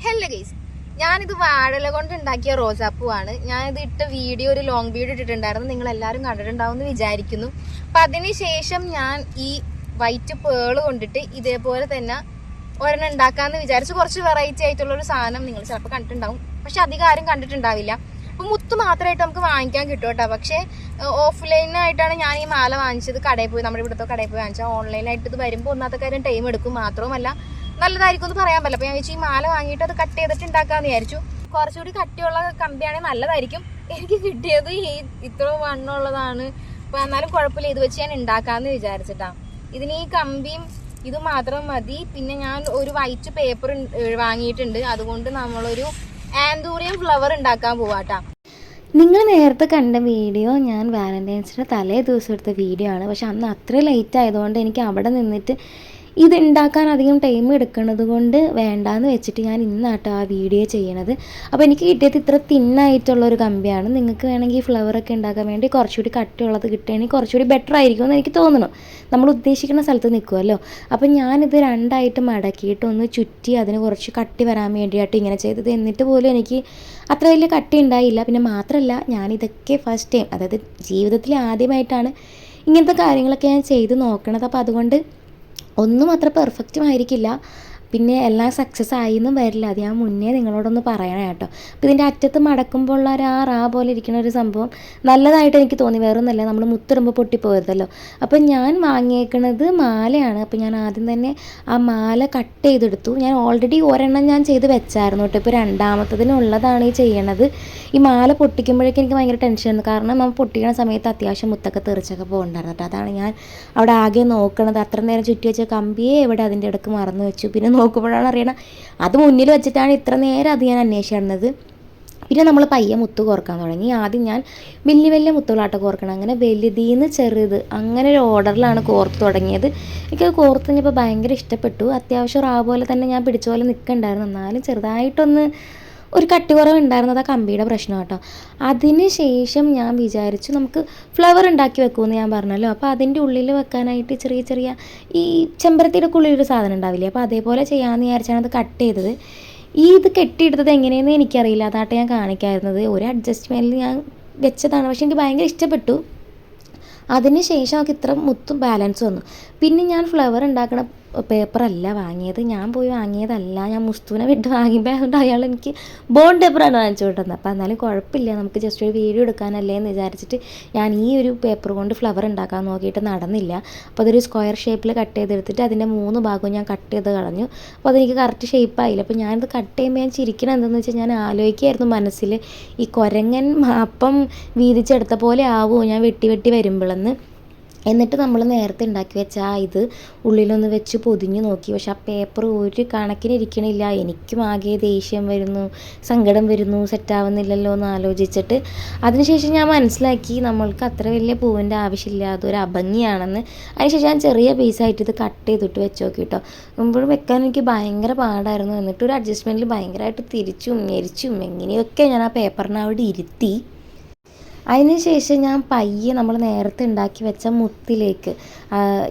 Hello guys, ഞാനിത് വാഴല കൊണ്ട് ഉണ്ടാക്കിയ റോസാപ്പൂവാണ്. ഞാനിത് ഇട്ട വീഡിയോ, ഒരു ലോങ് വീഡിയോ ഇട്ടിട്ടുണ്ടായിരുന്നു. നിങ്ങൾ എല്ലാവരും കണ്ടിട്ടുണ്ടാവും എന്ന് വിചാരിക്കുന്നു. അപ്പം അതിനുശേഷം ഞാൻ ഈ വൈറ്റ് പേള് കൊണ്ടിട്ട് ഇതേപോലെ തന്നെ ഒരെണ്ണം ഉണ്ടാക്കാമെന്ന് വിചാരിച്ചു. കുറച്ച് വെറൈറ്റി ആയിട്ടുള്ളൊരു സാധനം നിങ്ങൾ ചിലപ്പോൾ കണ്ടിട്ടുണ്ടാവും, പക്ഷെ അധികം ആരും കണ്ടിട്ടുണ്ടാവില്ല. അപ്പം മുത്ത് മാത്രമായിട്ട് നമുക്ക് വാങ്ങിക്കാൻ കിട്ടും കേട്ടോ. പക്ഷേ ഓഫ്ലൈനായിട്ടാണ് ഞാൻ ഈ മാല വാങ്ങിച്ചത്. കടയിൽ പോയി, നമ്മുടെ ഇവിടുത്തെ കടയിൽ പോയി വാങ്ങിച്ചാൽ. ഓൺലൈനായിട്ട് ഇത് വരുമ്പോൾ ഒന്നാമത്തെ കാര്യം ടൈം എടുക്കും, മാത്രവുമല്ല നല്ലതായിരിക്കും എന്ന് പറയാൻ പറ്റില്ല. അപ്പോൾ ഞാൻ വെച്ചാൽ ഈ മാല വാങ്ങിയിട്ട് അത് കട്ട് ചെയ്തിട്ട് ഉണ്ടാക്കാമെന്ന് വിചാരിച്ചു. കുറച്ചുകൂടി കട്ടിയുള്ള കമ്പിയാണെങ്കിൽ നല്ലതായിരിക്കും. എനിക്ക് കിട്ടിയത് ഈ ഇത്ര വണ്ണമുള്ളതാണ്. അപ്പോൾ എന്നാലും കുഴപ്പമില്ല, ഇത് വെച്ച് ഞാൻ ഉണ്ടാക്കാമെന്ന് വിചാരിച്ചിട്ടാണ്. ഇതിന് ഈ കമ്പിയും ഇത് മാത്രം മതി. പിന്നെ ഞാൻ ഒരു വൈറ്റ് പേപ്പർ വാങ്ങിയിട്ടുണ്ട്. അതുകൊണ്ട് നമ്മളൊരു ആന്തൂറിയം ഫ്ലവർ ഉണ്ടാക്കാൻ പോവാട്ടാ. നിങ്ങൾ നേരത്തെ കണ്ട വീഡിയോ ഞാൻ വാലന്റൈൻസിൻ്റെ തലേ ദിവസം എടുത്ത വീഡിയോ ആണ്. പക്ഷെ അന്ന് അത്ര ലേറ്റ് ആയതുകൊണ്ട് എനിക്ക് അവിടെ നിന്നിട്ട് ഇത് ഉണ്ടാക്കാൻ അധികം ടൈം എടുക്കുന്നത് കൊണ്ട് വേണ്ടാന്ന് വെച്ചിട്ട് ഞാൻ ഇന്നാട്ടോ ആ വീഡിയോ ചെയ്യണത്. അപ്പോൾ എനിക്ക് കിട്ടിയത് ഇത്ര തിന്നായിട്ടുള്ളൊരു കമ്പിയാണ്. നിങ്ങൾക്ക് വേണമെങ്കിൽ ഫ്ലവറൊക്കെ ഉണ്ടാക്കാൻ വേണ്ടി കുറച്ചുകൂടി കട്ടിയുള്ളത് കിട്ടുകയാണെങ്കിൽ കുറച്ചുകൂടി ബെറ്റർ ആയിരിക്കും എന്ന് എനിക്ക് തോന്നുന്നു. നമ്മൾ ഉദ്ദേശിക്കുന്ന സ്ഥലത്ത് നിൽക്കുമല്ലോ. അപ്പോൾ ഞാനിത് രണ്ടായിട്ട് മടക്കിയിട്ട് ഒന്ന് ചുറ്റി അതിന് കുറച്ച് കട്ടി വരാൻ വേണ്ടിയിട്ട് ഇങ്ങനെ ചെയ്തത്. എന്നിട്ട് പോലും എനിക്ക് അത്ര വലിയ കട്ടി ഉണ്ടായില്ല. പിന്നെ മാത്രമല്ല, ഞാനിതൊക്കെ ഫസ്റ്റ് ടൈം, അതായത് ജീവിതത്തിൽ ആദ്യമായിട്ടാണ് ഇങ്ങനത്തെ കാര്യങ്ങളൊക്കെ ഞാൻ ചെയ്ത് നോക്കണത്. അപ്പോൾ അതുകൊണ്ട് ഒന്നും അത്ര പെർഫെക്റ്റും ആയിരിക്കില്ല, പിന്നെ എല്ലാം സക്സസ് ആയിന്നും വരില്ല. അത് ഞാൻ മുന്നേ നിങ്ങളോടൊന്ന് പറയണം കേട്ടോ. അപ്പോൾ ഇതിൻ്റെ അറ്റത്ത് മടക്കുമ്പോൾ ഉള്ള ഒരു റാ പോലെ ഇരിക്കുന്ന ഒരു സംഭവം നല്ലതായിട്ട് എനിക്ക് തോന്നി. വേറൊന്നുമല്ല, നമ്മൾ മുത്തിടുമ്പോൾ പൊട്ടിപ്പോയതല്ലോ. അപ്പോൾ ഞാൻ വാങ്ങിയേക്കണത് മാലയാണ്. അപ്പോൾ ഞാൻ ആദ്യം തന്നെ ആ മാല കട്ട് ചെയ്തെടുത്തു. ഞാൻ ഓൾറെഡി ഒരെണ്ണം ഞാൻ ചെയ്ത് വെച്ചായിരുന്നു കേട്ടോ. ഇപ്പോൾ രണ്ടാമത്തതിനുള്ളതാണ് ഈ ചെയ്യണത്. ഈ മാല പൊട്ടിക്കുമ്പോഴേക്കും എനിക്ക് ഭയങ്കര ടെൻഷനായിരുന്നു. കാരണം നമ്മൾ പൊട്ടിക്കുന്ന സമയത്ത് അത്യാവശ്യം മുത്തൊക്കെ തെറിച്ചൊക്കെ പോകണ്ടായിരുന്നു കേട്ടോ. അതാണ് ഞാൻ അവിടെ ആകെ നോക്കണത്. അത്ര നേരം ചുറ്റി വെച്ച കമ്പിയെ എവിടെ അതിൻ്റെ ഇടയ്ക്ക് മറന്നു വെച്ചു. പിന്നെ നോക്കുമ്പോഴാണ് അറിയണം അത് മുന്നിൽ വെച്ചിട്ടാണ് ഇത്ര നേരം അത് ഞാൻ അന്വേഷിച്ചിരുന്നത്. പിന്നെ നമ്മൾ പയ്യെ മുത്ത് കോർക്കാൻ തുടങ്ങി. ആദ്യം ഞാൻ വലിയ വലിയ മുത്തുകളാട്ട കോർക്കണം. അങ്ങനെ വലുതീന്ന് ചെറുത് അങ്ങനെ ഒരു ഓർഡറിലാണ് കോർത്ത് തുടങ്ങിയത്. എനിക്കത് കോർത്ത് കഴിഞ്ഞപ്പോൾ ഭയങ്കര ഇഷ്ടപ്പെട്ടു. അത്യാവശ്യം റാ പോലെ തന്നെ ഞാൻ പിടിച്ച പോലെ നിൽക്കുന്നുണ്ടായിരുന്നു. എന്നാലും ചെറുതായിട്ടൊന്ന് ഒരു കട്ടി കുറവ് ഉണ്ടായിരുന്നത് ആ കമ്പിയുടെ പ്രശ്നം കേട്ടോ. അതിന് ശേഷം ഞാൻ വിചാരിച്ചു നമുക്ക് ഫ്ലവർ ഉണ്ടാക്കി വെക്കുമെന്ന് ഞാൻ പറഞ്ഞല്ലോ. അപ്പോൾ അതിൻ്റെ ഉള്ളിൽ വെക്കാനായിട്ട് ചെറിയ ചെറിയ ഈ ചെമ്പരത്തിയുടെ ഉള്ളിലൊരു സാധനം ഉണ്ടാവില്ലേ, അപ്പോൾ അതേപോലെ ചെയ്യാമെന്ന് വിചാരിച്ചാണ് അത് കട്ട് ചെയ്തത്. ഇത് കെട്ടിയെടുത്തത് എങ്ങനെയെന്ന് എനിക്കറിയില്ല, അതായിട്ട് ഞാൻ കാണിക്കായിരുന്നത്. ഒരു അഡ്ജസ്റ്റ്മെൻറ്റിൽ ഞാൻ വെച്ചതാണ്, പക്ഷെ എനിക്ക് ഭയങ്കര ഇഷ്ടപ്പെട്ടു. അതിന് ശേഷം നമുക്ക് ഇത്ര മുത്തും ബാലൻസ് വന്നു. പിന്നെ ഞാൻ ഫ്ലവർ ഉണ്ടാക്കണ പേപ്പറല്ല വാങ്ങിയത്, ഞാൻ പോയി വാങ്ങിയതല്ല, ഞാൻ മുസ്തുവിനെ വിട്ട് വാങ്ങിയപ്പോൾ അതുകൊണ്ട് അയാൾ എനിക്ക് ബോണ്ട് പേപ്പറാണ് വാങ്ങിച്ചു കൊണ്ടുവന്നത്. അപ്പോൾ എന്നാലും കുഴപ്പമില്ല, നമുക്ക് ജസ്റ്റ് ഒരു വീഡിയോ എടുക്കാനല്ലേ എന്ന് വിചാരിച്ചിട്ട് ഞാൻ ഈ ഒരു പേപ്പർ കൊണ്ട് ഫ്ലവർ ഉണ്ടാക്കാൻ നോക്കിയിട്ട് നടന്നില്ല. അപ്പോൾ അതൊരു സ്ക്വയർ ഷേപ്പിൽ കട്ട് ചെയ്തെടുത്തിട്ട് അതിൻ്റെ 3 ഭാഗവും ഞാൻ കട്ട് ചെയ്ത് കളഞ്ഞു. അപ്പോൾ അതെനിക്ക് കറക്റ്റ് ഷേപ്പായില്ല. അപ്പോൾ ഞാനിത് കട്ട് ചെയ്യുമ്പോൾ ഞാൻ ചിരിക്കണം എന്താണെന്ന് വെച്ചാൽ, ഞാൻ ആലോചിക്കുകയായിരുന്നു മനസ്സിൽ, ഈ കുരങ്ങൻ അപ്പം വീതിച്ചെടുത്ത പോലെ ആവുമോ ഞാൻ വെട്ടി വെട്ടി വരുമ്പോഴെന്ന്. എന്നിട്ട് നമ്മൾ നേരത്തെ ഉണ്ടാക്കി വെച്ച ഇത് ഉള്ളിലൊന്ന് വെച്ച് പൊതിഞ്ഞ് നോക്കി. പക്ഷെ ആ പേപ്പർ ഒരു കണക്കിന് ഇരിക്കണില്ല. എനിക്കും ആകെ ദേഷ്യം വരുന്നു, സങ്കടം വരുന്നു, സെറ്റാവുന്നില്ലല്ലോ എന്ന് ആലോചിച്ചിട്ട് അതിനുശേഷം ഞാൻ മനസ്സിലാക്കി നമ്മൾക്ക് അത്ര വലിയ പൂവിൻ്റെ ആവശ്യമില്ല, അതൊരു അഭംഗിയാണെന്ന്. അതിനുശേഷം ഞാൻ ചെറിയ പീസായിട്ട് ഇത് കട്ട് ചെയ്തിട്ട് വെച്ച് നോക്കി കേട്ടോ. മുമ്പോഴും വെക്കാൻ എനിക്ക് ഭയങ്കര പാടായിരുന്നു. എന്നിട്ടൊരു അഡ്ജസ്റ്റ്മെൻറ്റിൽ ഭയങ്കരമായിട്ട് തിരിച്ചും ഞെരിച്ചും എങ്ങനെയൊക്കെ ഞാൻ ആ പേപ്പറിനെ അവിടെ ഇരുത്തി. അതിനുശേഷം ഞാൻ പയ്യെ നമ്മൾ നേരത്തെ ഉണ്ടാക്കി വെച്ച മുത്തിലേക്ക്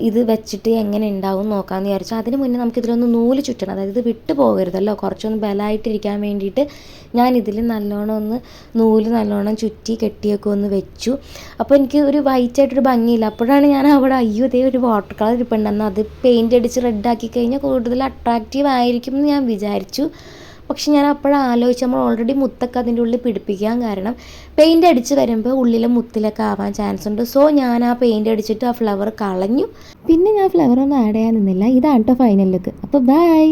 ഇത് വെച്ചിട്ട് എങ്ങനെ ഉണ്ടാവും നോക്കാമെന്ന് വിചാരിച്ചു. അതിന് മുന്നേ നമുക്കിതിലൊന്ന് നൂല് ചുറ്റണം, അതായത് ഇത് വിട്ടു പോകരുതല്ലോ. കുറച്ചൊന്ന് ബലമായിട്ടിരിക്കാൻ വേണ്ടിയിട്ട് ഞാനിതിൽ നല്ലോണം ഒന്ന് നൂല് നല്ലോണം ചുറ്റി കെട്ടിയൊക്കെ ഒന്ന് വെച്ചു. അപ്പോൾ എനിക്ക് ഒരു വൈറ്റായിട്ടൊരു ഭംഗിയില്ല. അപ്പോഴാണ് ഞാൻ അവിടെ അയ്യോ ഇതേ ഒരു വാട്ടർ കളർ ഇരിപ്പുണ്ടെന്ന്, അത് പെയിൻ്റ് അടിച്ച് റെഡാക്കി കഴിഞ്ഞാൽ കൂടുതൽ അട്രാക്റ്റീവ് ആയിരിക്കും എന്ന് ഞാൻ വിചാരിച്ചു. പക്ഷെ ഞാൻ അപ്പോഴാലോചിച്ച് നമ്മൾ ഓൾറെഡി മുത്തൊക്കെ അതിൻ്റെ ഉള്ളിൽ പിടിപ്പിക്കാൻ കാരണം പെയിൻ്റ് അടിച്ച് വരുമ്പോൾ ഉള്ളിലെ മുത്തിലൊക്കെ ആവാൻ ചാൻസ് ഉണ്ട്. സോ ഞാൻ ആ പെയിൻ്റ് അടിച്ചിട്ട് ആ ഫ്ലവർ കളഞ്ഞു. പിന്നെ ഞാൻ ഫ്ലവർ ഒന്നും ആഡ് ചെയ്യാൻ നിന്നില്ല. ഇതാണ് കേട്ടോ ഫൈനൽ ലുക്ക്. അപ്പോൾ ബൈ.